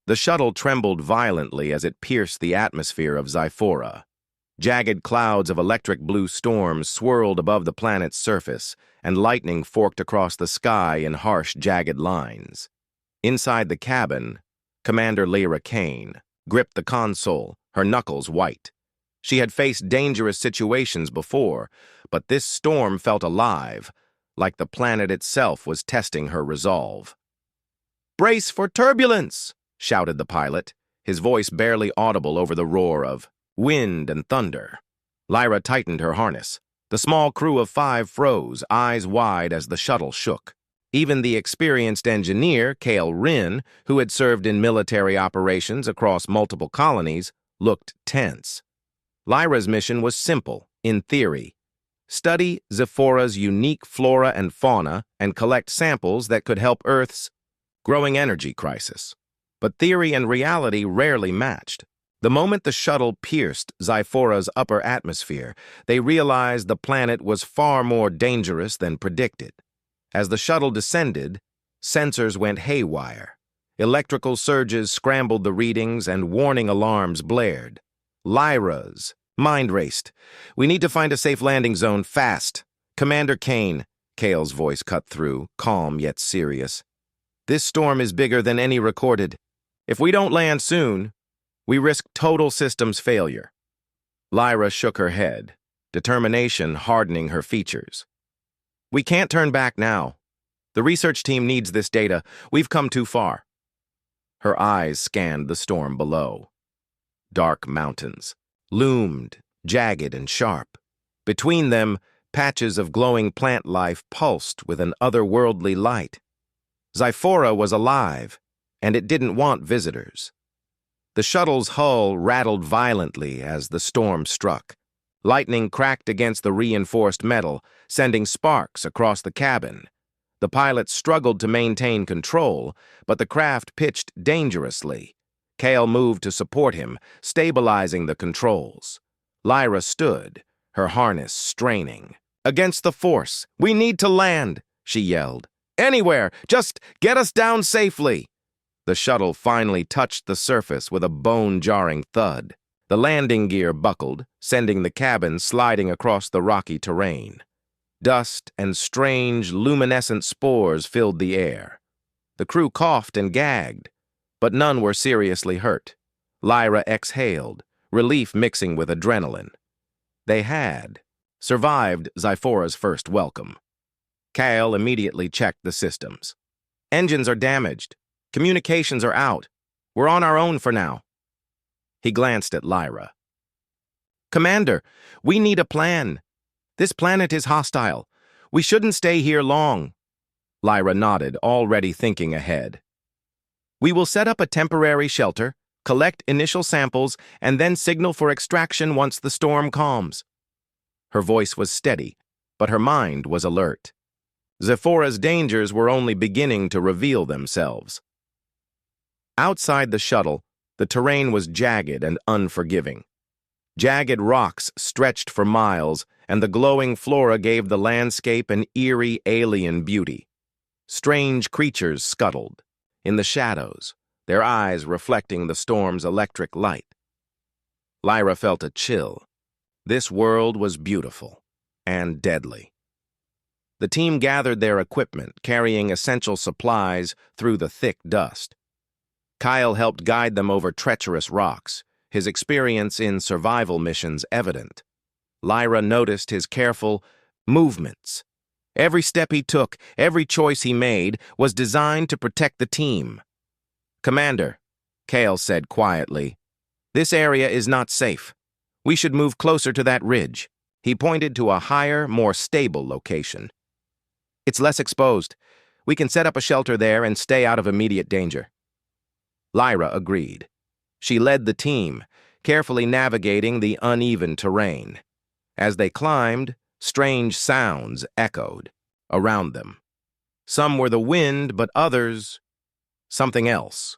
The shuttle trembled violently as it pierced the atmosphere of Xiphora. Jagged clouds of electric blue storms swirled above the planet's surface, and lightning forked across the sky in harsh, jagged lines. Inside the cabin, Commander Lyra Kane gripped the console, her knuckles white. She had faced dangerous situations before, but this storm felt alive, like the planet itself was testing her resolve. "Brace for turbulence!" shouted the pilot, his voice barely audible over the roar of wind and thunder. Lyra tightened her harness. The small crew of 5 froze, eyes wide as the shuttle shook. Even the experienced engineer, Cale Wren, who had served in military operations across multiple colonies, looked tense. Lyra's mission was simple, in theory. Study Xiphora's unique flora and fauna and collect samples that could help Earth's growing energy crisis. But theory and reality rarely matched. The moment the shuttle pierced Xiphora's upper atmosphere, they realized the planet was far more dangerous than predicted. As the shuttle descended, sensors went haywire. Electrical surges scrambled the readings and warning alarms blared. Lyra's mind raced. "We need to find a safe landing zone fast. Commander Kane," Cale's voice cut through, calm yet serious. "This storm is bigger than any recorded. If we don't land soon, we risk total systems failure." Lyra shook her head, determination hardening her features. "We can't turn back now. The research team needs this data. We've come too far." Her eyes scanned the storm below. Dark mountains loomed, jagged and sharp. Between them, patches of glowing plant life pulsed with an otherworldly light. Xiphora was alive, and it didn't want visitors. The shuttle's hull rattled violently as the storm struck. Lightning cracked against the reinforced metal, sending sparks across the cabin. The pilot struggled to maintain control, but the craft pitched dangerously. Cale moved to support him, stabilizing the controls. Lyra stood, her harness straining. "Against the force! We need to land!" she yelled. "Anywhere! Just get us down safely!" The shuttle finally touched the surface with a bone-jarring thud. The landing gear buckled, sending the cabin sliding across the rocky terrain. Dust and strange, luminescent spores filled the air. The crew coughed and gagged, but none were seriously hurt. Lyra exhaled, relief mixing with adrenaline. They had survived Xiphora's first welcome. Cale immediately checked the systems. "Engines are damaged. Communications are out. We're on our own for now." He glanced at Lyra. "Commander, we need a plan. This planet is hostile. We shouldn't stay here long." Lyra nodded, already thinking ahead. "We will set up a temporary shelter, collect initial samples, and then signal for extraction once the storm calms." Her voice was steady, but her mind was alert. Xiphora's dangers were only beginning to reveal themselves. Outside the shuttle, the terrain was jagged and unforgiving. Jagged rocks stretched for miles, and the glowing flora gave the landscape an eerie alien beauty. Strange creatures scuttled in the shadows, their eyes reflecting the storm's electric light. Lyra felt a chill. This world was beautiful and deadly. The team gathered their equipment, carrying essential supplies through the thick dust. Kyle helped guide them over treacherous rocks, his experience in survival missions evident. Lyra noticed his careful movements. Every step he took, every choice he made, was designed to protect the team. "Commander," Cale said quietly, "this area is not safe. We should move closer to that ridge." He pointed to a higher, more stable location. "It's less exposed. We can set up a shelter there and stay out of immediate danger." Lyra agreed. She led the team, carefully navigating the uneven terrain. As they climbed, strange sounds echoed around them. Some were the wind, but others, something else.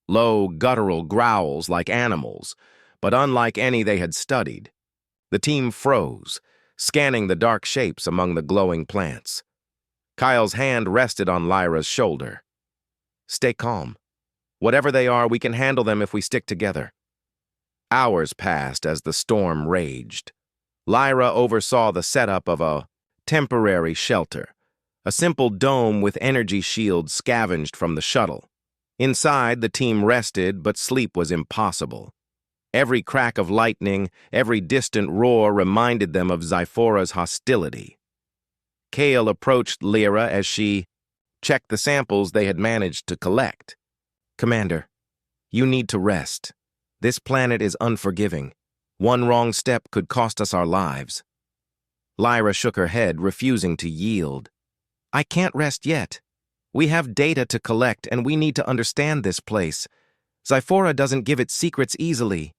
Low, guttural growls like animals, but unlike any they had studied. The team froze, scanning the dark shapes among the glowing plants. Kyle's hand rested on Lyra's shoulder. "Stay calm. Whatever they are, we can handle them if we stick together. Hours passed as the storm raged. Lyra oversaw the setup of a temporary shelter, a simple dome with energy shields scavenged from the shuttle. Inside, the team rested, but sleep was impossible. Every crack of lightning, every distant roar reminded them of Zyphora's hostility. Kale approached Lyra as she checked the samples they had managed to collect. "Commander, you need to rest. This planet is unforgiving. One wrong step could cost us our lives." Lyra shook her head, refusing to yield. "I can't rest yet. We have data to collect, and we need to understand this place. Zyphora doesn't give its secrets easily."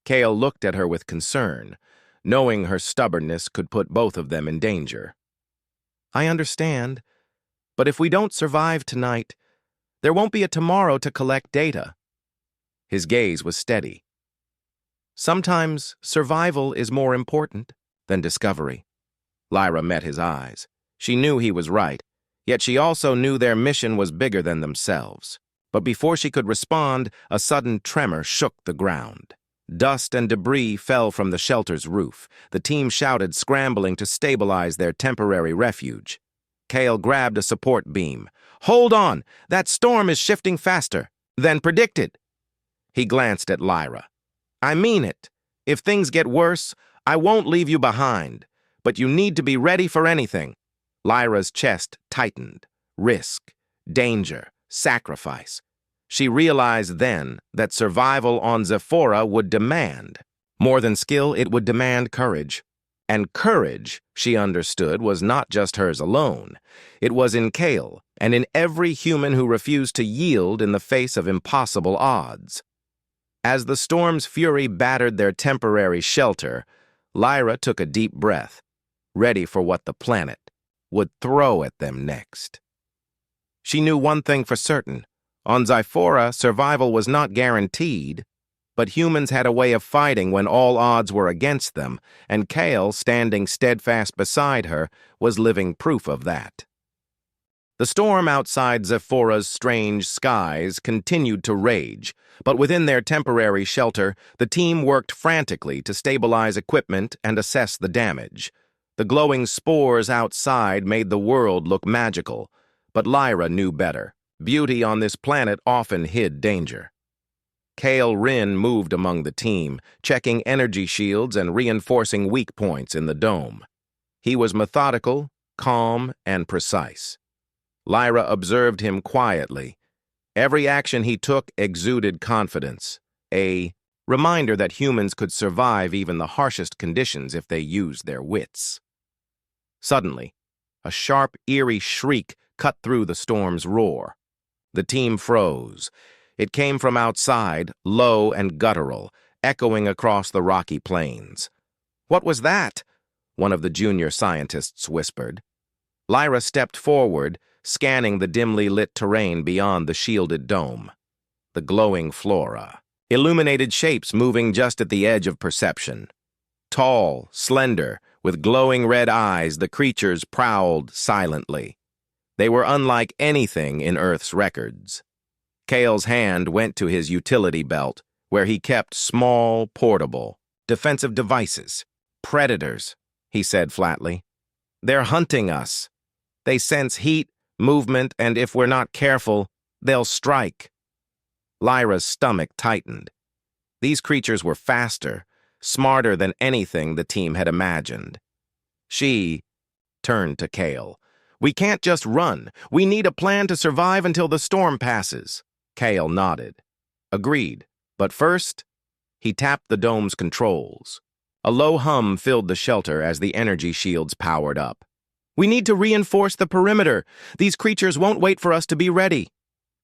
Kale looked at her with concern, knowing her stubbornness could put both of them in danger. "I understand, but if we don't survive tonight, there won't be a tomorrow to collect data." His gaze was steady. "Sometimes survival is more important than discovery." Lyra met his eyes. She knew he was right, yet she also knew their mission was bigger than themselves. But before she could respond, a sudden tremor shook the ground. Dust and debris fell from the shelter's roof. The team shouted, scrambling to stabilize their temporary refuge. Kale grabbed a support beam. "Hold on! That storm is shifting faster than predicted." He glanced at Lyra. "I mean it. If things get worse, I won't leave you behind. But you need to be ready for anything." Lyra's chest tightened. Risk, danger, sacrifice. She realized then that survival on Zyphora would demand more than skill, it would demand courage. And courage, she understood, was not just hers alone. It was in Kale and in every human who refused to yield in the face of impossible odds. As the storm's fury battered their temporary shelter, Lyra took a deep breath, ready for what the planet would throw at them next. She knew one thing for certain. On Zyphora, survival was not guaranteed, but humans had a way of fighting when all odds were against them, and Kale, standing steadfast beside her, was living proof of that. The storm outside Zyphora's strange skies continued to rage, but within their temporary shelter, the team worked frantically to stabilize equipment and assess the damage. The glowing spores outside made the world look magical, but Lyra knew better. Beauty on this planet often hid danger. Kale Rin moved among the team, checking energy shields and reinforcing weak points in the dome. He was methodical, calm, and precise. Lyra observed him quietly. Every action he took exuded confidence, a reminder that humans could survive even the harshest conditions if they used their wits. Suddenly, a sharp, eerie shriek cut through the storm's roar. The team froze. It came from outside, low and guttural, echoing across the rocky plains. "What was that?" one of the junior scientists whispered. Lyra stepped forward, scanning the dimly lit terrain beyond the shielded dome. The glowing flora. Illuminated shapes moving just at the edge of perception. Tall, slender, with glowing red eyes, the creatures prowled silently. They were unlike anything in Earth's records. Kale's hand went to his utility belt, where he kept small, portable, defensive devices. "Predators," he said flatly. "They're hunting us. They sense heat, movement, and if we're not careful, they'll strike." Lyra's stomach tightened. These creatures were faster, smarter than anything the team had imagined. She turned to Kale. "We can't just run. We need a plan to survive until the storm passes." Kale nodded. "Agreed. But first," he tapped the dome's controls. A low hum filled the shelter as the energy shields powered up. "We need to reinforce the perimeter. These creatures won't wait for us to be ready."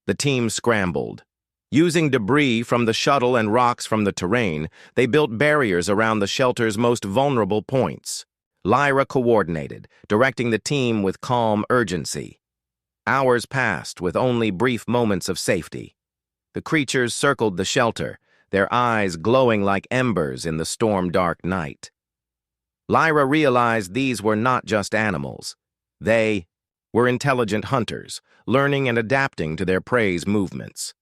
The team scrambled. Using debris from the shuttle and rocks from the terrain, they built barriers around the shelter's most vulnerable points. Lyra coordinated, directing the team with calm urgency. Hours passed with only brief moments of safety. The creatures circled the shelter, their eyes glowing like embers in the storm-dark night. Lyra realized these were not just animals. They were intelligent hunters, learning and adapting to their prey's movements.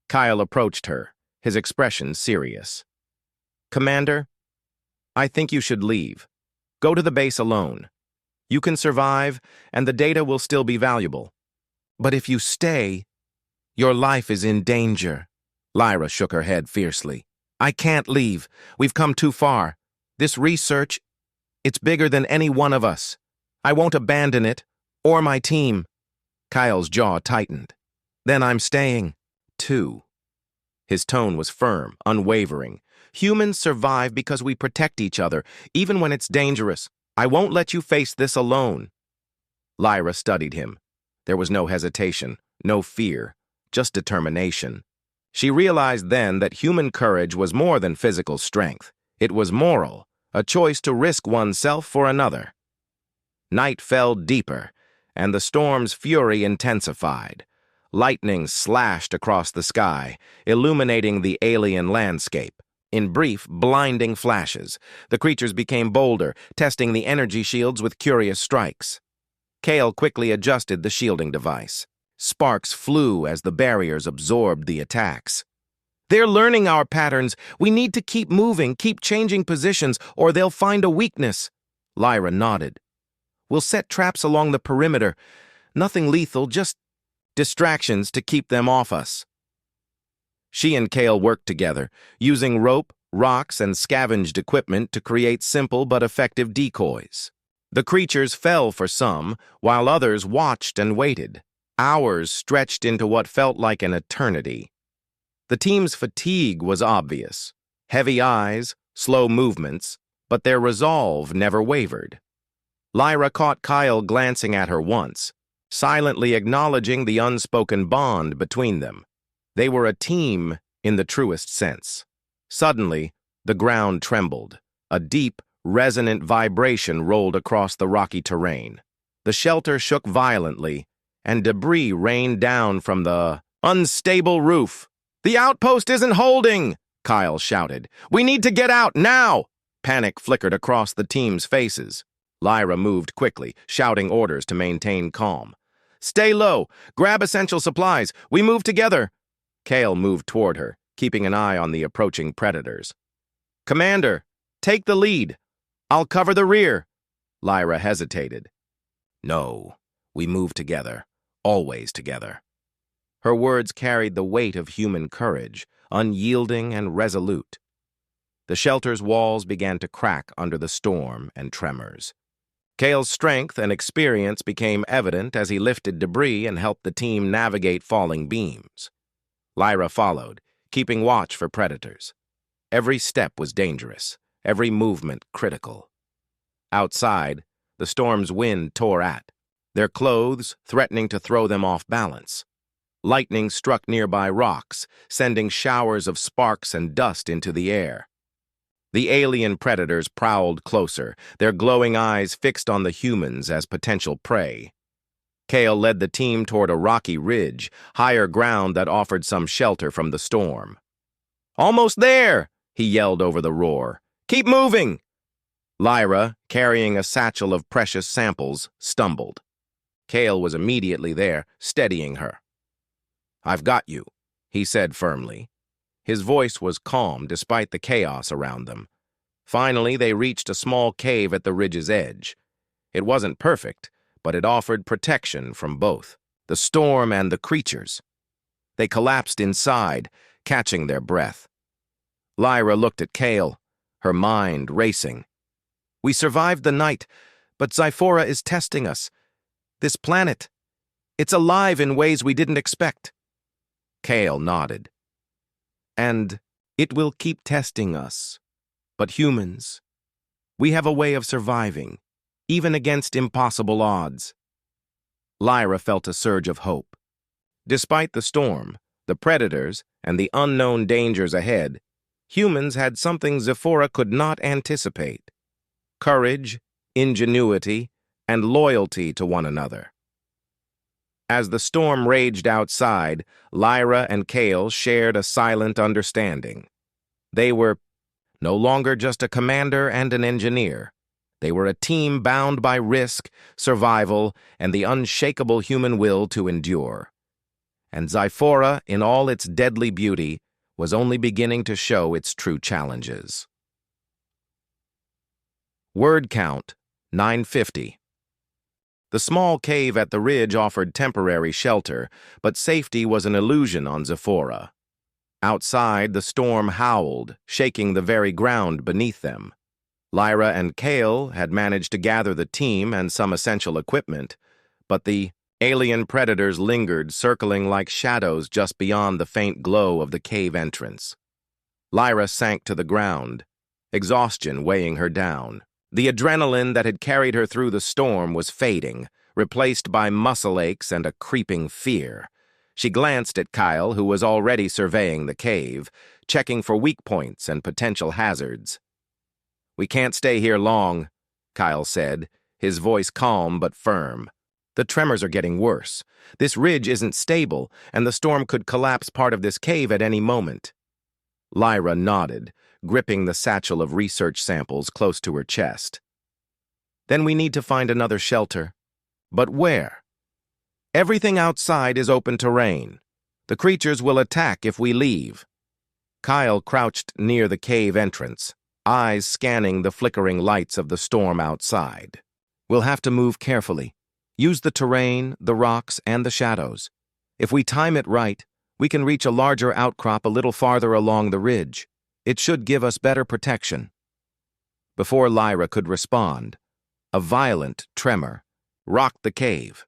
Kyle approached her, his expression serious. "Commander, I think you should leave. Go to the base alone. You can survive, and the data will still be valuable. But if you stay, your life is in danger." Lyra shook her head fiercely. "I can't leave. We've come too far. This research, it's bigger than any one of us. I won't abandon it, or my team." Kyle's jaw tightened. "Then I'm staying, too." His tone was firm, unwavering. "Humans survive because we protect each other, even when it's dangerous. I won't let you face this alone." Lyra studied him. There was no hesitation, no fear, just determination. She realized then that human courage was more than physical strength. It was moral, a choice to risk oneself for another. Night fell deeper, and the storm's fury intensified. Lightning slashed across the sky, illuminating the alien landscape. In brief, blinding flashes, the creatures became bolder, testing the energy shields with curious strikes. Kale quickly adjusted the shielding device. Sparks flew as the barriers absorbed the attacks. "They're learning our patterns. We need to keep moving, keep changing positions, or they'll find a weakness." Lyra nodded. "We'll set traps along the perimeter. Nothing lethal, just distractions to keep them off us." She and Kale worked together, using rope, rocks, and scavenged equipment to create simple but effective decoys. The creatures fell for some, while others watched and waited. Hours stretched into what felt like an eternity. The team's fatigue was obvious. Heavy eyes, slow movements, but their resolve never wavered. Lyra caught Kyle glancing at her once, silently acknowledging the unspoken bond between them. They were a team in the truest sense. Suddenly, the ground trembled. A deep, resonant vibration rolled across the rocky terrain. The shelter shook violently, and debris rained down from the unstable roof. "The outpost isn't holding!" Kyle shouted. "We need to get out, now!" Panic flickered across the team's faces. Lyra moved quickly, shouting orders to maintain calm. "Stay low! Grab essential supplies! We move together!" Kale moved toward her, keeping an eye on the approaching predators. "Commander, take the lead. I'll cover the rear." Lyra hesitated. "No, we move together, always together." Her words carried the weight of human courage, unyielding and resolute. The shelter's walls began to crack under the storm and tremors. Kale's strength and experience became evident as he lifted debris and helped the team navigate falling beams. Lyra followed, keeping watch for predators. Every step was dangerous, every movement critical. Outside, the storm's wind tore at, their clothes threatening to throw them off balance. Lightning struck nearby rocks, sending showers of sparks and dust into the air. The alien predators prowled closer, their glowing eyes fixed on the humans as potential prey. Kale led the team toward a rocky ridge, higher ground that offered some shelter from the storm. "Almost there!" he yelled over the roar. "Keep moving!" Lyra, carrying a satchel of precious samples, stumbled. Kale was immediately there, steadying her. "I've got you," he said firmly. His voice was calm despite the chaos around them. Finally, they reached a small cave at the ridge's edge. It wasn't perfect, but it offered protection from both the storm and the creatures. They collapsed inside, catching their breath. Lyra looked at Kale, her mind racing. "We survived the night, but Zyphora is testing us. This planet, it's alive in ways we didn't expect." Kale nodded. "And it will keep testing us. But humans, we have a way of surviving, even against impossible odds." Lyra felt a surge of hope. Despite the storm, the predators, and the unknown dangers ahead, humans had something Zyphora could not anticipate: courage, ingenuity, and loyalty to one another. As the storm raged outside, Lyra and Kale shared a silent understanding. They were no longer just a commander and an engineer. They were a team bound by risk, survival, and the unshakable human will to endure. and Zyphora, in all its deadly beauty, was only beginning to show its true challenges. Word count, 950. The small cave at the ridge offered temporary shelter, but safety was an illusion on Zyphora. Outside, the storm howled, shaking the very ground beneath them. Lyra and Kale had managed to gather the team and some essential equipment, but the alien predators lingered, circling like shadows just beyond the faint glow of the cave entrance. Lyra sank to the ground, exhaustion weighing her down. The adrenaline that had carried her through the storm was fading, replaced by muscle aches and a creeping fear. She glanced at Kyle, who was already surveying the cave, checking for weak points and potential hazards. "We can't stay here long," Kyle said, his voice calm but firm. "The tremors are getting worse. This ridge isn't stable, and the storm could collapse part of this cave at any moment." Lyra nodded, gripping the satchel of research samples close to her chest. "Then we need to find another shelter. But where? Everything outside is open terrain. The creatures will attack if we leave." Kyle crouched near the cave entrance, eyes scanning the flickering lights of the storm outside. "We'll have to move carefully. Use the terrain, the rocks, and the shadows. If we time it right, we can reach a larger outcrop a little farther along the ridge. It should give us better protection." Before Lyra could respond, a violent tremor rocked the cave.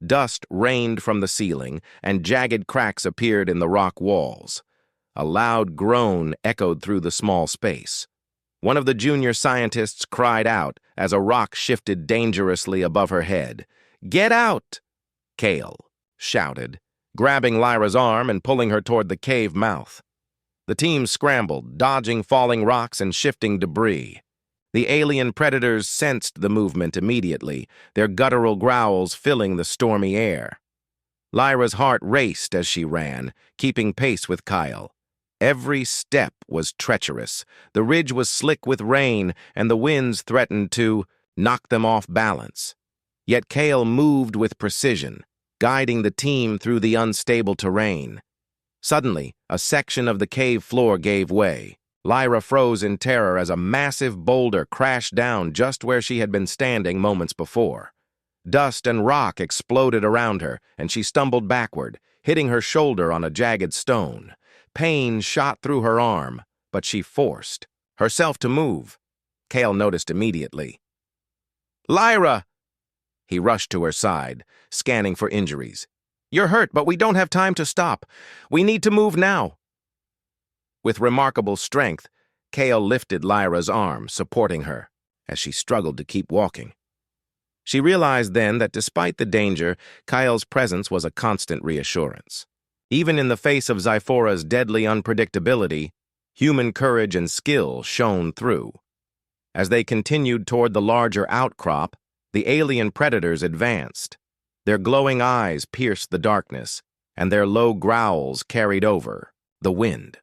Dust rained from the ceiling, and jagged cracks appeared in the rock walls. A loud groan echoed through the small space. One of the junior scientists cried out as a rock shifted dangerously above her head. "Get out!" Kale shouted, grabbing Lyra's arm and pulling her toward the cave mouth. The team scrambled, dodging falling rocks and shifting debris. The alien predators sensed the movement immediately, their guttural growls filling the stormy air. Lyra's heart raced as she ran, keeping pace with Kyle. Every step was treacherous. The ridge was slick with rain, and the winds threatened to knock them off balance. Yet Kale moved with precision, guiding the team through the unstable terrain. Suddenly, a section of the cave floor gave way. Lyra froze in terror as a massive boulder crashed down just where she had been standing moments before. Dust and rock exploded around her, and she stumbled backward, hitting her shoulder on a jagged stone. Pain shot through her arm, but she forced herself to move. Kale noticed immediately. "Lyra!" He rushed to her side, scanning for injuries. "You're hurt, but we don't have time to stop. We need to move now." With remarkable strength, Kale lifted Lyra's arm, supporting her, as she struggled to keep walking. She realized then that despite the danger, Kyle's presence was a constant reassurance. Even in the face of Zyphora's deadly unpredictability, human courage and skill shone through. As they continued toward the larger outcrop, the alien predators advanced. Their glowing eyes pierced the darkness, and their low growls carried over the wind.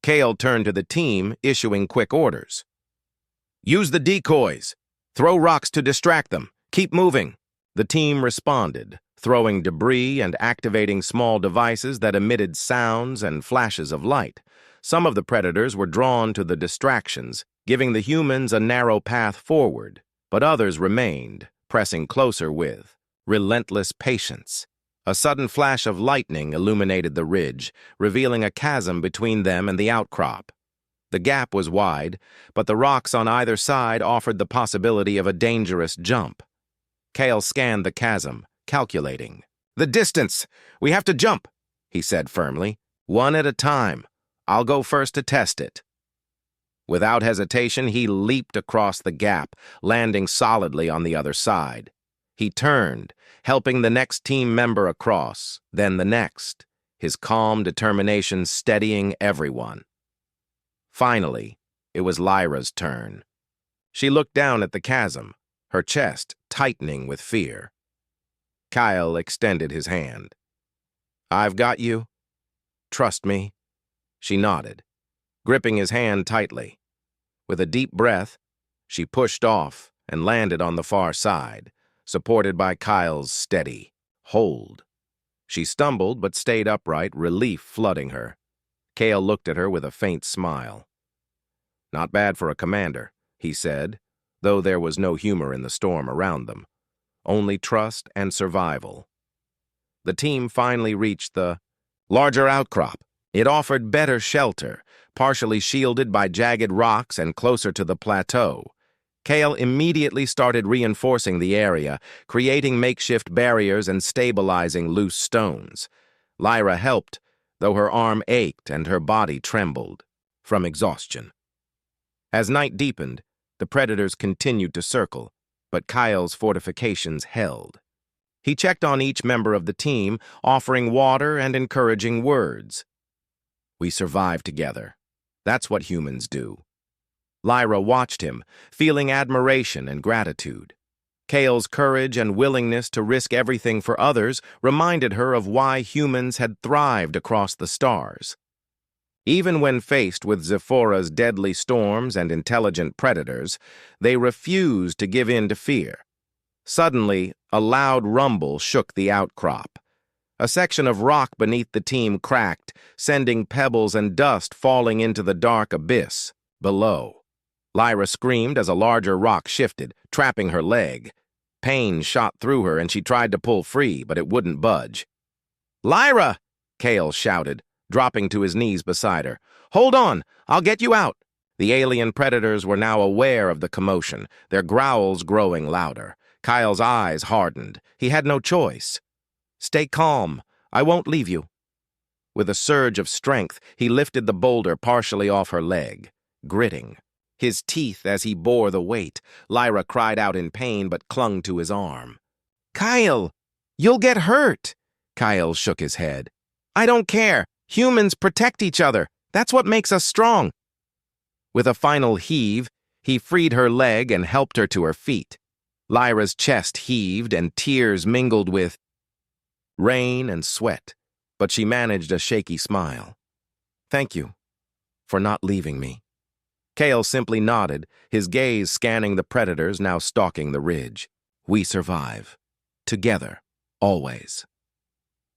Kale turned to the team, issuing quick orders. "Use the decoys. Throw rocks to distract them. Keep moving." The team responded, throwing debris and activating small devices that emitted sounds and flashes of light. Some of the predators were drawn to the distractions, giving the humans a narrow path forward, but others remained, pressing closer with relentless patience. A sudden flash of lightning illuminated the ridge, revealing a chasm between them and the outcrop. The gap was wide, but the rocks on either side offered the possibility of a dangerous jump. Kale scanned the chasm, calculating. "The distance! We have to jump," he said firmly. "One at a time. I'll go first to test it." Without hesitation, he leaped across the gap, landing solidly on the other side. He turned, helping the next team member across, then the next, his calm determination steadying everyone. Finally, it was Lyra's turn. She looked down at the chasm, her chest tightening with fear. Kyle extended his hand. "I've got you. Trust me." She nodded, gripping his hand tightly. With a deep breath, she pushed off and landed on the far side, supported by Kyle's steady hold. She stumbled but stayed upright, relief flooding her. Kale looked at her with a faint smile. "Not bad for a commander," he said, though there was no humor in the storm around them. Only trust and survival. The team finally reached the larger outcrop. It offered better shelter, partially shielded by jagged rocks and closer to the plateau. Kale immediately started reinforcing the area, creating makeshift barriers and stabilizing loose stones. Lyra helped, though her arm ached and her body trembled from exhaustion. As night deepened, the predators continued to circle, but Kyle's fortifications held. He checked on each member of the team, offering water and encouraging words. "We survive together. That's what humans do." Lyra watched him, feeling admiration and gratitude. Kale's courage and willingness to risk everything for others reminded her of why humans had thrived across the stars. Even when faced with Zephora's deadly storms and intelligent predators, they refused to give in to fear. Suddenly, a loud rumble shook the outcrop. A section of rock beneath the team cracked, sending pebbles and dust falling into the dark abyss below. Lyra screamed as a larger rock shifted, trapping her leg. Pain shot through her and she tried to pull free, but it wouldn't budge. "Lyra!" Kale shouted, dropping to his knees beside her. "Hold on, I'll get you out." The alien predators were now aware of the commotion, their growls growing louder. Kyle's eyes hardened. He had no choice. "Stay calm. I won't leave you." With a surge of strength, he lifted the boulder partially off her leg, gritting. His teeth as he bore the weight. Lyra cried out in pain but clung to his arm. "Kyle, you'll get hurt." Kyle shook his head. "I don't care. Humans protect each other. That's what makes us strong." With a final heave, he freed her leg and helped her to her feet. Lyra's chest heaved and tears mingled with rain and sweat, but she managed a shaky smile. "Thank you for not leaving me." Kale simply nodded, his gaze scanning the predators now stalking the ridge. "We survive. Together. Always."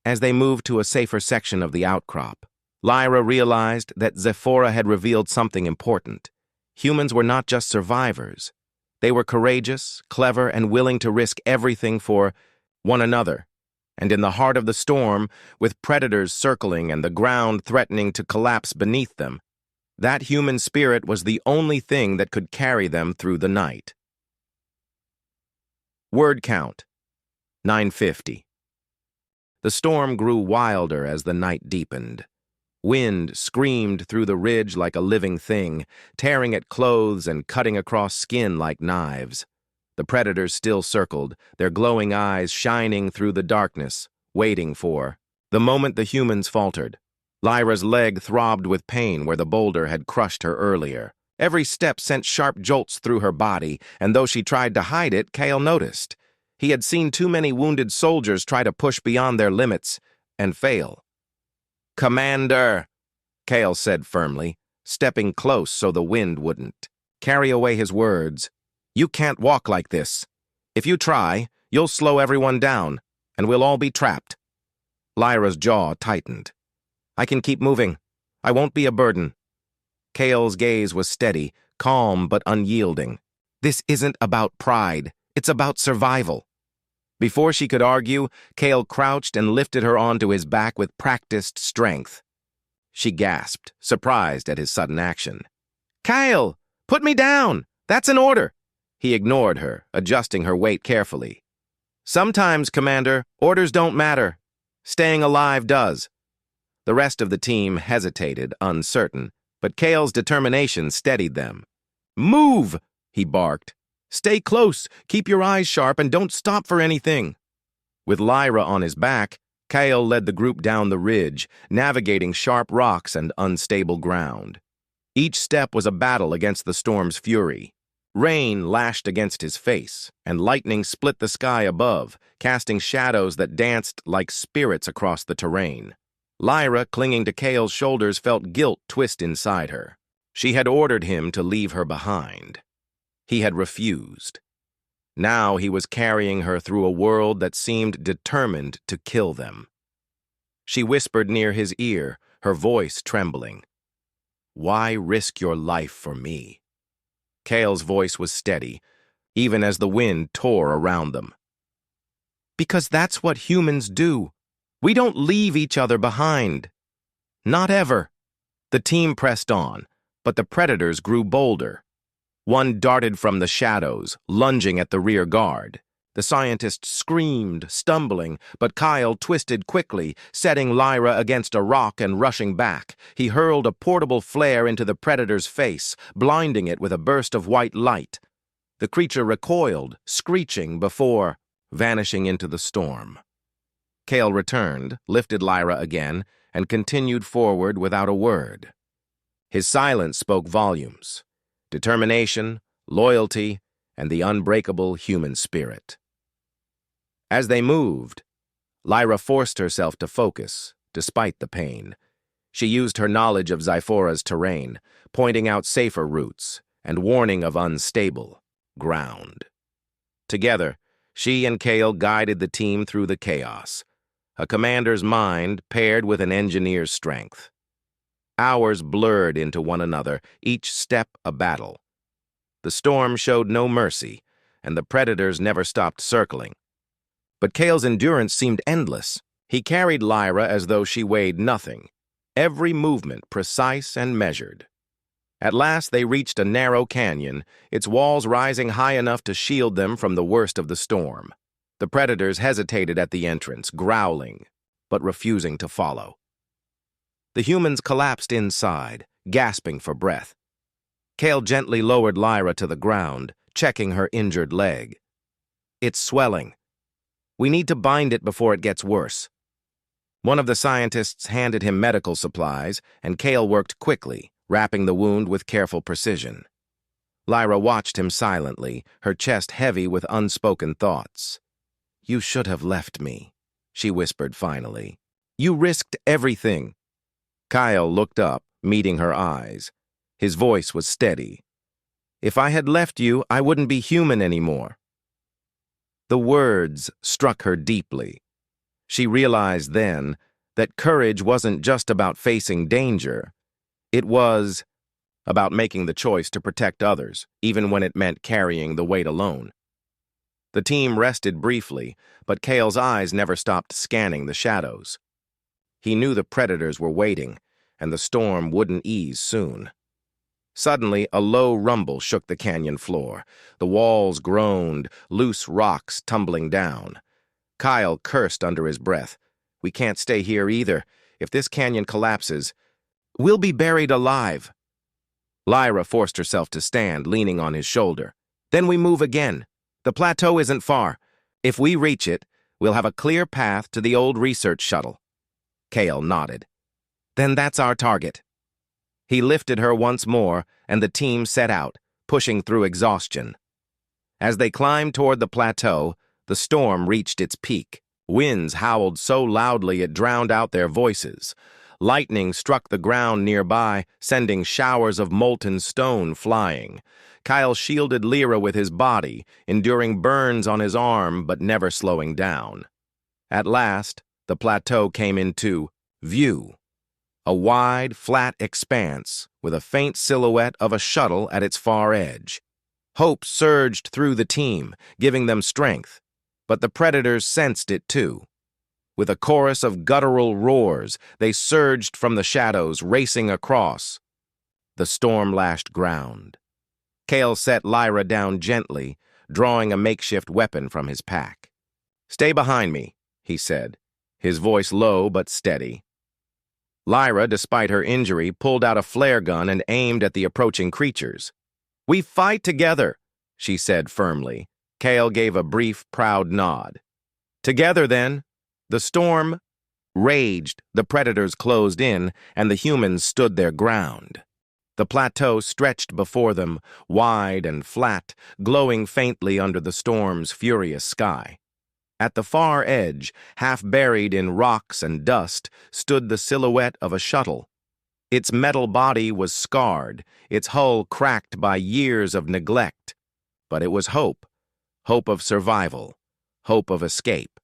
As they moved to a safer section of the outcrop, Lyra realized that Zephora had revealed something important. Humans were not just survivors. They were courageous, clever, and willing to risk everything for one another. And in the heart of the storm, with predators circling and the ground threatening to collapse beneath them, that human spirit was the only thing that could carry them through the night. Word count: 950. The storm grew wilder as the night deepened. Wind screamed through the ridge like a living thing, tearing at clothes and cutting across skin like knives. The predators still circled, their glowing eyes shining through the darkness, waiting for the moment the humans faltered. Lyra's leg throbbed with pain where the boulder had crushed her earlier. Every step sent sharp jolts through her body, and though she tried to hide it, Kale noticed. He had seen too many wounded soldiers try to push beyond their limits and fail. "Commander," Kale said firmly, stepping close so the wind wouldn't carry away his words. "You can't walk like this. If you try, you'll slow everyone down, and we'll all be trapped." Lyra's jaw tightened. "I can keep moving. I won't be a burden." Kale's gaze was steady, calm but unyielding. "This isn't about pride. It's about survival." Before she could argue, Kale crouched and lifted her onto his back with practiced strength. She gasped, surprised at his sudden action. "Kyle, put me down! That's an order!" He ignored her, adjusting her weight carefully. "Sometimes, Commander, orders don't matter. Staying alive does." The rest of the team hesitated, uncertain, but Kale's determination steadied them. "Move!" he barked. "Stay close, keep your eyes sharp, and don't stop for anything." With Lyra on his back, Kale led the group down the ridge, navigating sharp rocks and unstable ground. Each step was a battle against the storm's fury. Rain lashed against his face, and lightning split the sky above, casting shadows that danced like spirits across the terrain. Lyra, clinging to Kale's shoulders, felt guilt twist inside her. She had ordered him to leave her behind. He had refused. Now he was carrying her through a world that seemed determined to kill them. She whispered near his ear, her voice trembling. "Why risk your life for me?" Kale's voice was steady, even as the wind tore around them. "Because that's what humans do. We don't leave each other behind. Not ever." The team pressed on, but the predators grew bolder. One darted from the shadows, lunging at the rear guard. The scientist screamed, stumbling, but Kyle twisted quickly, setting Lyra against a rock and rushing back. He hurled a portable flare into the predator's face, blinding it with a burst of white light. The creature recoiled, screeching before vanishing into the storm. Kale returned, lifted Lyra again, and continued forward without a word. His silence spoke volumes. Determination, loyalty, and the unbreakable human spirit. As they moved, Lyra forced herself to focus, despite the pain. She used her knowledge of Zyphora's terrain, pointing out safer routes and warning of unstable ground. Together, she and Kale guided the team through the chaos, a commander's mind paired with an engineer's strength. Hours blurred into one another, each step a battle. The storm showed no mercy, and the predators never stopped circling. But Kale's endurance seemed endless. He carried Lyra as though she weighed nothing, every movement precise and measured. At last they reached a narrow canyon, its walls rising high enough to shield them from the worst of the storm. The predators hesitated at the entrance, growling, but refusing to follow. The humans collapsed inside, gasping for breath. Kale gently lowered Lyra to the ground, checking her injured leg. "It's swelling. We need to bind it before it gets worse." One of the scientists handed him medical supplies, and Kale worked quickly, wrapping the wound with careful precision. Lyra watched him silently, her chest heavy with unspoken thoughts. "You should have left me," she whispered finally. "You risked everything." Kyle looked up, meeting her eyes. His voice was steady. "If I had left you, I wouldn't be human anymore." The words struck her deeply. She realized then that courage wasn't just about facing danger. It was about making the choice to protect others, even when it meant carrying the weight alone. The team rested briefly, but Kale's eyes never stopped scanning the shadows. He knew the predators were waiting, and the storm wouldn't ease soon. Suddenly, a low rumble shook the canyon floor. The walls groaned, loose rocks tumbling down. Kyle cursed under his breath. "We can't stay here either. If this canyon collapses, we'll be buried alive." Lyra forced herself to stand, leaning on his shoulder. "Then we move again. The plateau isn't far. If we reach it, we'll have a clear path to the old research shuttle." Kale nodded. "Then that's our target." He lifted her once more, and the team set out, pushing through exhaustion. As they climbed toward the plateau, the storm reached its peak. Winds howled so loudly it drowned out their voices. Lightning struck the ground nearby, sending showers of molten stone flying. Kyle shielded Lyra with his body, enduring burns on his arm but never slowing down. At last, the plateau came into view. A wide, flat expanse with a faint silhouette of a shuttle at its far edge. Hope surged through the team, giving them strength, but the predators sensed it too. With a chorus of guttural roars, they surged from the shadows, racing across the storm-lashed ground. Kale set Lyra down gently, drawing a makeshift weapon from his pack. "Stay behind me," he said, his voice low but steady. Lyra, despite her injury, pulled out a flare gun and aimed at the approaching creatures. "We fight together," she said firmly. Kale gave a brief, proud nod. "Together, then." The storm raged, the predators closed in, and the humans stood their ground. The plateau stretched before them, wide and flat, glowing faintly under the storm's furious sky. At the far edge, half buried in rocks and dust, stood the silhouette of a shuttle. Its metal body was scarred, its hull cracked by years of neglect. But it was hope, hope of survival, hope of escape.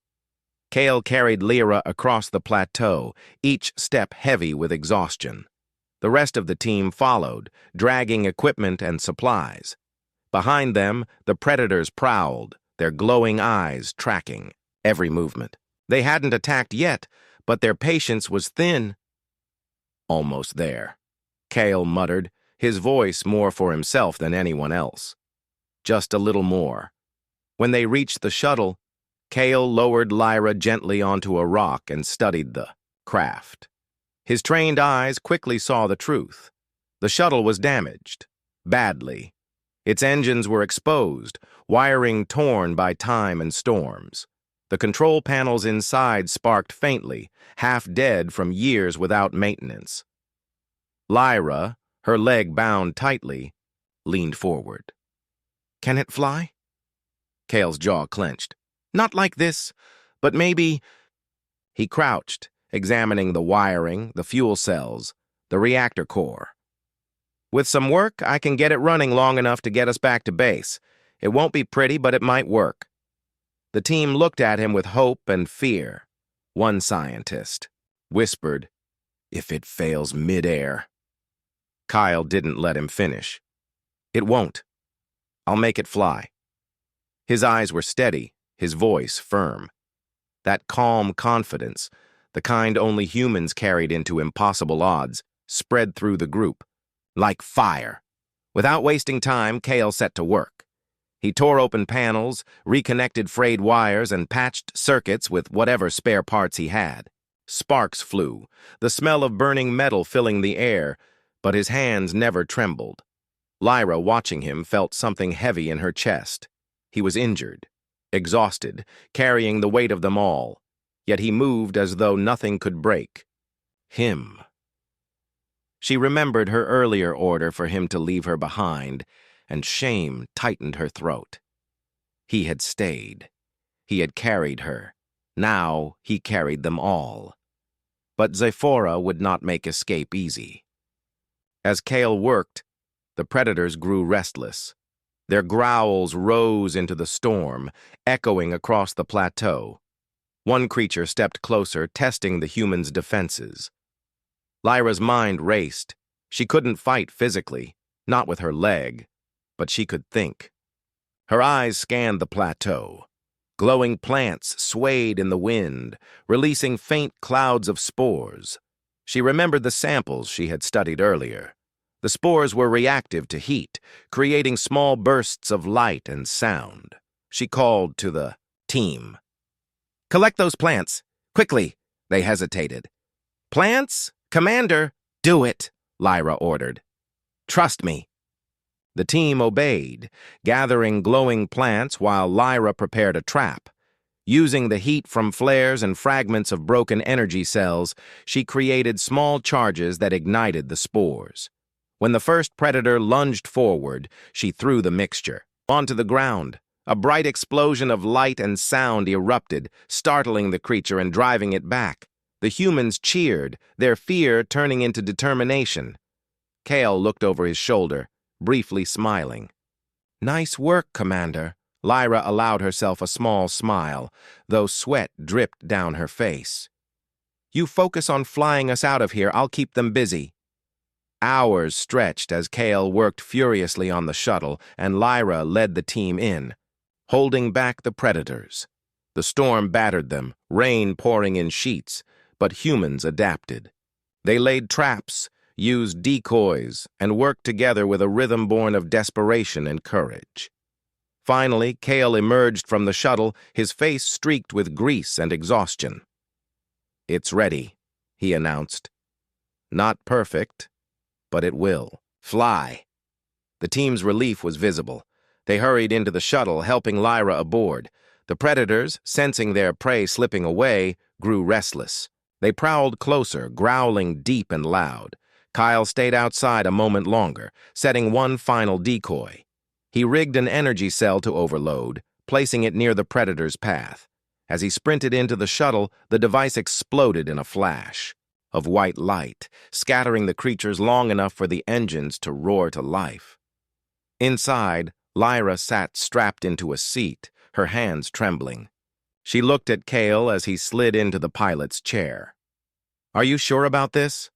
Kale carried Lyra across the plateau, each step heavy with exhaustion. The rest of the team followed, dragging equipment and supplies. Behind them, the predators prowled, their glowing eyes tracking every movement. They hadn't attacked yet, but their patience was thin. Almost there, Kale muttered, his voice more for himself than anyone else. Just a little more. When they reached the shuttle, Kale lowered Lyra gently onto a rock and studied the craft. His trained eyes quickly saw the truth. The shuttle was damaged, badly. Its engines were exposed, wiring torn by time and storms. The control panels inside sparked faintly, half dead from years without maintenance. Lyra, her leg bound tightly, leaned forward. "Can it fly?" Kale's jaw clenched. "Not like this, but maybe—" He crouched, examining the wiring, the fuel cells, the reactor core. "With some work, I can get it running long enough to get us back to base. It won't be pretty, but it might work." The team looked at him with hope and fear. One scientist whispered, "If it fails mid-air." Kyle didn't let him finish. "It won't. I'll make it fly." His eyes were steady, his voice firm. That calm confidence, the kind only humans carried into impossible odds, spread through the group. Like fire. Without wasting time, Kale set to work. He tore open panels, reconnected frayed wires, and patched circuits with whatever spare parts he had. Sparks flew, the smell of burning metal filling the air, but his hands never trembled. Lyra, watching him, felt something heavy in her chest. He was injured, exhausted, carrying the weight of them all, yet he moved as though nothing could break him. She remembered her earlier order for him to leave her behind, and shame tightened her throat. He had stayed. He had carried her. Now he carried them all. But Zephora would not make escape easy. As Kale worked, the predators grew restless. Their growls rose into the storm, echoing across the plateau. One creature stepped closer, testing the humans' defenses. Lyra's mind raced. She couldn't fight physically, not with her leg, but she could think. Her eyes scanned the plateau. Glowing plants swayed in the wind, releasing faint clouds of spores. She remembered the samples she had studied earlier. The spores were reactive to heat, creating small bursts of light and sound. She called to the team. "Collect those plants, quickly." They hesitated. "Plants? Commander, do it," Lyra ordered. "Trust me." The team obeyed, gathering glowing plants while Lyra prepared a trap. Using the heat from flares and fragments of broken energy cells, she created small charges that ignited the spores. When the first predator lunged forward, she threw the mixture onto the ground. A bright explosion of light and sound erupted, startling the creature and driving it back. The humans cheered, their fear turning into determination. Kale looked over his shoulder, briefly smiling. "Nice work, Commander." Lyra allowed herself a small smile, though sweat dripped down her face. "You focus on flying us out of here. I'll keep them busy." Hours stretched as Kale worked furiously on the shuttle, and Lyra led the team in, holding back the predators. The storm battered them, rain pouring in sheets, but humans adapted. They laid traps, used decoys, and worked together with a rhythm born of desperation and courage. Finally, Kale emerged from the shuttle, his face streaked with grease and exhaustion. "It's ready," he announced. "Not perfect, but it will fly." The team's relief was visible. They hurried into the shuttle, helping Lyra aboard. The predators, sensing their prey slipping away, grew restless. They prowled closer, growling deep and loud. Kyle stayed outside a moment longer, setting one final decoy. He rigged an energy cell to overload, placing it near the predator's path. As he sprinted into the shuttle, the device exploded in a flash of white light, scattering the creatures long enough for the engines to roar to life. Inside, Lyra sat strapped into a seat, her hands trembling. She looked at Kale as he slid into the pilot's chair. "Are you sure about this?"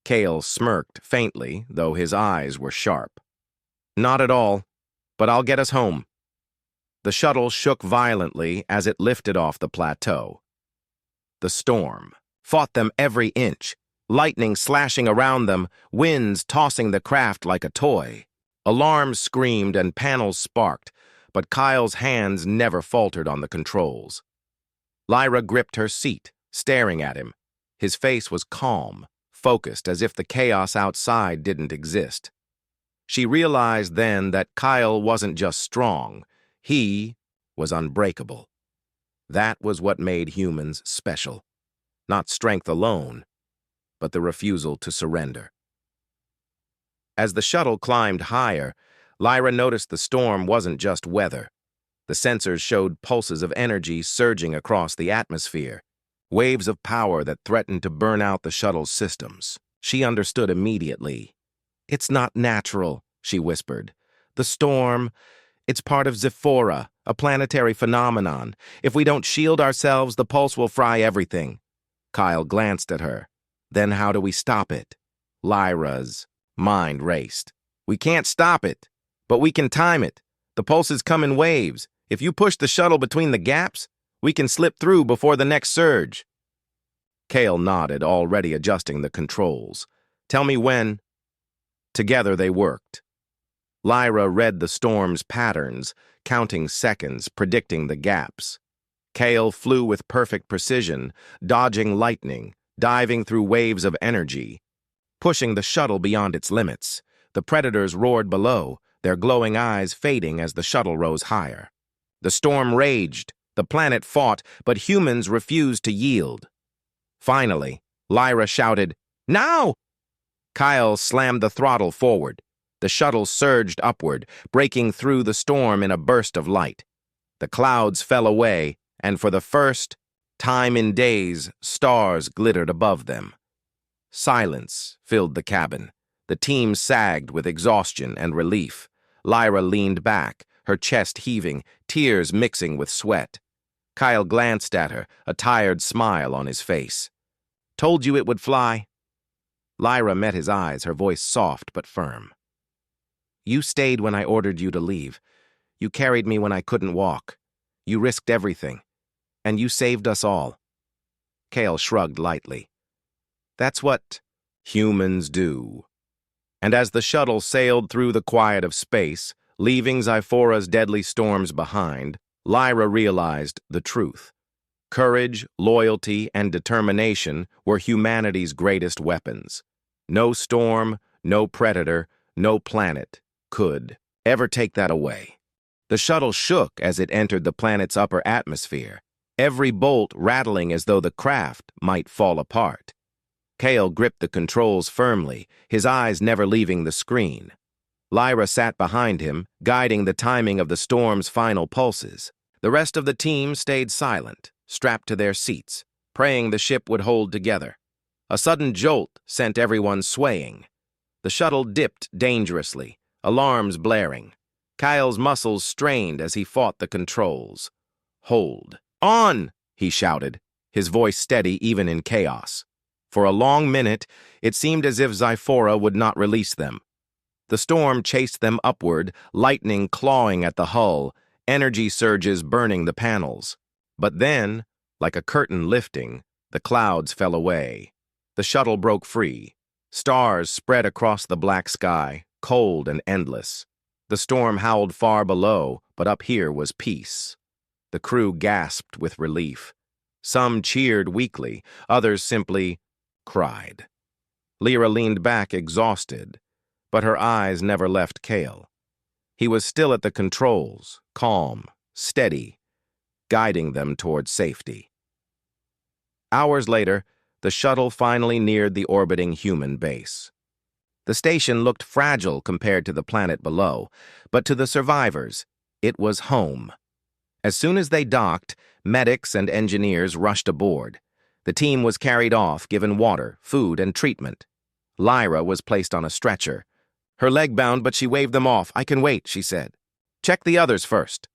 Kale smirked faintly, though his eyes were sharp. "Not at all, but I'll get us home." The shuttle shook violently as it lifted off the plateau. The storm fought them every inch, lightning slashing around them, winds tossing the craft like a toy. Alarms screamed and panels sparked, but Kyle's hands never faltered on the controls. Lyra gripped her seat, staring at him. His face was calm, focused as if the chaos outside didn't exist. She realized then that Kyle wasn't just strong, he was unbreakable. That was what made humans special. Not strength alone, but the refusal to surrender. As the shuttle climbed higher, Lyra noticed the storm wasn't just weather. The sensors showed pulses of energy surging across the atmosphere, waves of power that threatened to burn out the shuttle's systems. She understood immediately. "It's not natural," she whispered. "The storm, it's part of Zephora, a planetary phenomenon. If we don't shield ourselves, the pulse will fry everything." Kyle glanced at her. "Then how do we stop it?" Lyra's mind raced. "We can't stop it, but we can time it. The pulses come in waves. If you push the shuttle between the gaps, we can slip through before the next surge." Kale nodded, already adjusting the controls. "Tell me when." Together they worked. Lyra read the storm's patterns, counting seconds, predicting the gaps. Kale flew with perfect precision, dodging lightning, diving through waves of energy, pushing the shuttle beyond its limits. The predators roared below, their glowing eyes fading as the shuttle rose higher. The storm raged, the planet fought, but humans refused to yield. Finally, Lyra shouted, "Now!" Kyle slammed the throttle forward. The shuttle surged upward, breaking through the storm in a burst of light. The clouds fell away, and for the first time in days, stars glittered above them. Silence filled the cabin. The team sagged with exhaustion and relief. Lyra leaned back, her chest heaving, tears mixing with sweat. Kyle glanced at her, a tired smile on his face. "Told you it would fly." Lyra met his eyes, her voice soft but firm. "You stayed when I ordered you to leave. You carried me when I couldn't walk. You risked everything. And you saved us all." Kale shrugged lightly. "That's what humans do." And as the shuttle sailed through the quiet of space, leaving Zephora's deadly storms behind, Lyra realized the truth. Courage, loyalty, and determination were humanity's greatest weapons. No storm, no predator, no planet could ever take that away. The shuttle shook as it entered the planet's upper atmosphere, every bolt rattling as though the craft might fall apart. Kale gripped the controls firmly, his eyes never leaving the screen. Lyra sat behind him, guiding the timing of the storm's final pulses. The rest of the team stayed silent, strapped to their seats, praying the ship would hold together. A sudden jolt sent everyone swaying. The shuttle dipped dangerously, alarms blaring. Kyle's muscles strained as he fought the controls. "Hold on!" he shouted, his voice steady even in chaos. For a long minute, it seemed as if Zephora would not release them. The storm chased them upward, lightning clawing at the hull, energy surges burning the panels. But then, like a curtain lifting, the clouds fell away. The shuttle broke free. Stars spread across the black sky, cold and endless. The storm howled far below, but up here was peace. The crew gasped with relief. Some cheered weakly, others simply cried. Lyra leaned back exhausted, but her eyes never left Kale. He was still at the controls, calm, steady, guiding them toward safety. Hours later, the shuttle finally neared the orbiting human base. The station looked fragile compared to the planet below, but to the survivors, it was home. As soon as they docked, medics and engineers rushed aboard. The team was carried off, given water, food, and treatment. Lyra was placed on a stretcher. Her leg bound, but she waved them off. "I can wait," she said. "Check the others first."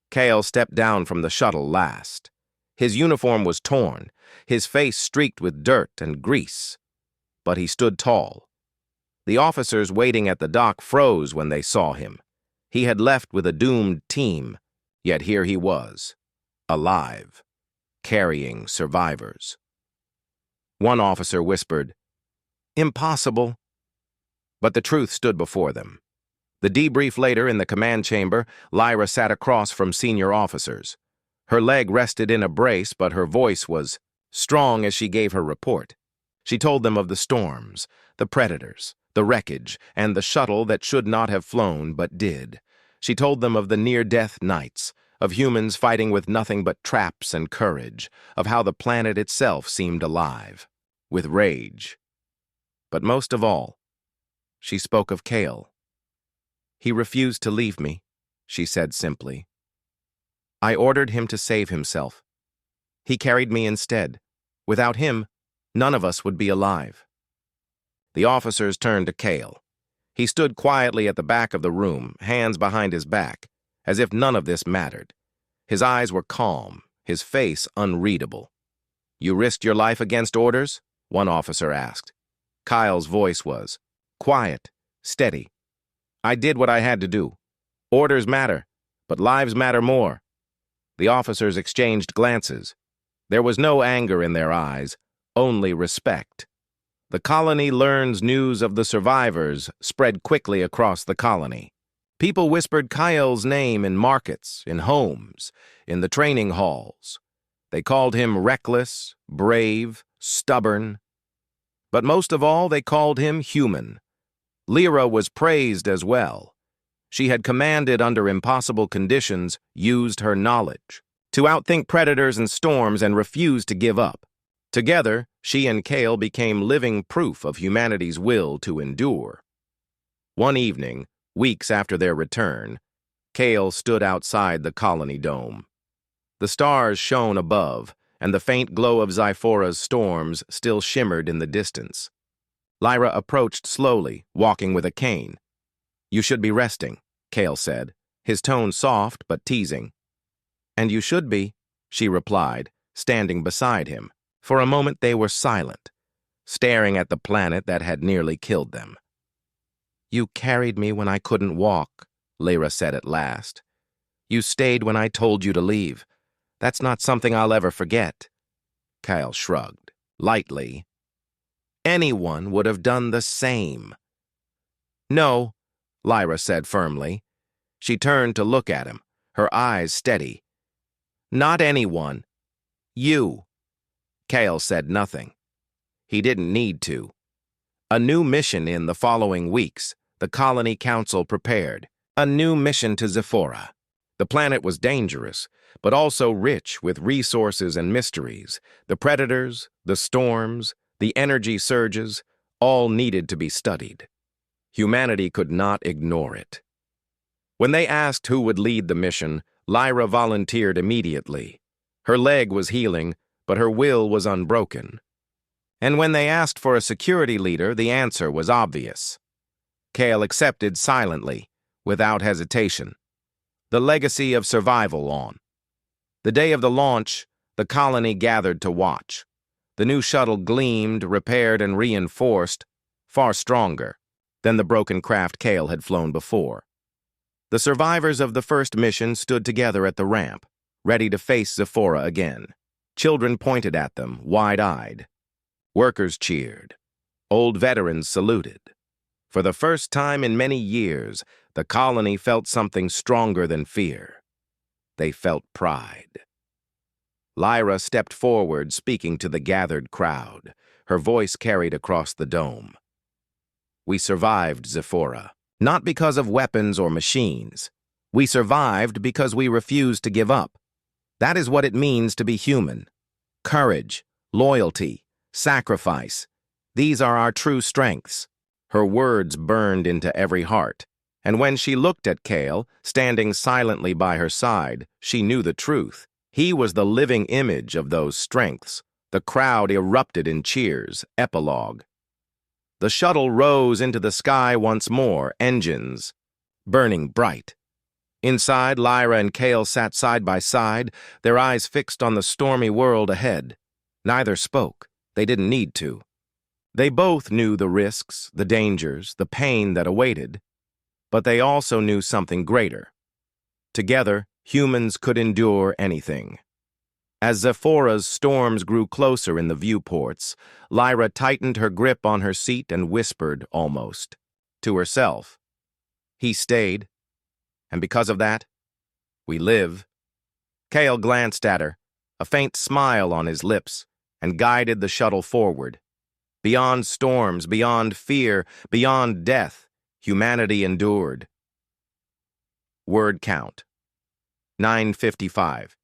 Kale stepped down from the shuttle last. His uniform was torn, his face streaked with dirt and grease. But he stood tall. The officers waiting at the dock froze when they saw him. He had left with a doomed team, yet here he was, alive, carrying survivors. One officer whispered, "Impossible." But the truth stood before them. The debrief later in the command chamber, Lyra sat across from senior officers. Her leg rested in a brace, but her voice was strong as she gave her report. She told them of the storms, the predators, the wreckage, and the shuttle that should not have flown but did. She told them of the near-death nights, of humans fighting with nothing but traps and courage, of how the planet itself seemed alive, with rage. But most of all, she spoke of Kale. "He refused to leave me," she said simply. "I ordered him to save himself. He carried me instead. Without him, none of us would be alive." The officers turned to Kale. He stood quietly at the back of the room, hands behind his back, as if none of this mattered. His eyes were calm, his face unreadable. "You risked your life against orders?" one officer asked. Kyle's voice was quiet, steady. "I did what I had to do. Orders matter, but lives matter more." The officers exchanged glances. There was no anger in their eyes, only respect. The colony learns news of the survivors spread quickly across the colony. People whispered Kyle's name in markets, in homes, in the training halls. They called him reckless, brave, stubborn. But most of all, they called him human. Lyra was praised as well. She had commanded under impossible conditions, used her knowledge to outthink predators and storms, and refused to give up. Together, she and Kale became living proof of humanity's will to endure. One evening, weeks after their return, Kale stood outside the colony dome. The stars shone above, and the faint glow of Zyphora's storms still shimmered in the distance. Lyra approached slowly, walking with a cane. "You should be resting," Kale said, his tone soft but teasing. "And you should be," she replied, standing beside him. For a moment they were silent, staring at the planet that had nearly killed them. "You carried me when I couldn't walk," Lyra said at last. "You stayed when I told you to leave. That's not something I'll ever forget." Kyle shrugged, lightly. "Anyone would have done the same." "No," Lyra said firmly. She turned to look at him, her eyes steady. "Not anyone. You." Kale said nothing. He didn't need to. A new mission in the following weeks, the Colony Council prepared. A new mission to Zephora. The planet was dangerous, but also rich with resources and mysteries. The predators, the storms, the energy surges, all needed to be studied. Humanity could not ignore it. When they asked who would lead the mission, Lyra volunteered immediately. Her leg was healing, but her will was unbroken. And when they asked for a security leader, the answer was obvious. Kale accepted silently, without hesitation. The legacy of survival on. The day of the launch, the colony gathered to watch. The new shuttle gleamed, repaired, and reinforced, far stronger than the broken craft Kale had flown before. The survivors of the first mission stood together at the ramp, ready to face Zephora again. Children pointed at them, wide-eyed. Workers cheered. Old veterans saluted. For the first time in many years, the colony felt something stronger than fear. They felt pride. Lyra stepped forward, speaking to the gathered crowd. Her voice carried across the dome. "We survived, Zephora. Not because of weapons or machines. We survived because we refused to give up. That is what it means to be human. Courage, loyalty, sacrifice. These are our true strengths." Her words burned into every heart, and when she looked at Kale, standing silently by her side, she knew the truth. He was the living image of those strengths. The crowd erupted in cheers. Epilogue. The shuttle rose into the sky once more, engines burning bright. Inside, Lyra and Cale sat side by side, their eyes fixed on the stormy world ahead. Neither spoke. They didn't need to. They both knew the risks, the dangers, the pain that awaited, but they also knew something greater. Together, humans could endure anything. As Zephora's storms grew closer in the viewports, Lyra tightened her grip on her seat and whispered, almost, to herself. He stayed, and because of that, we live. Cale glanced at her, a faint smile on his lips, and guided the shuttle forward. Beyond storms, beyond fear, beyond death, humanity endured. Word count: 9:55.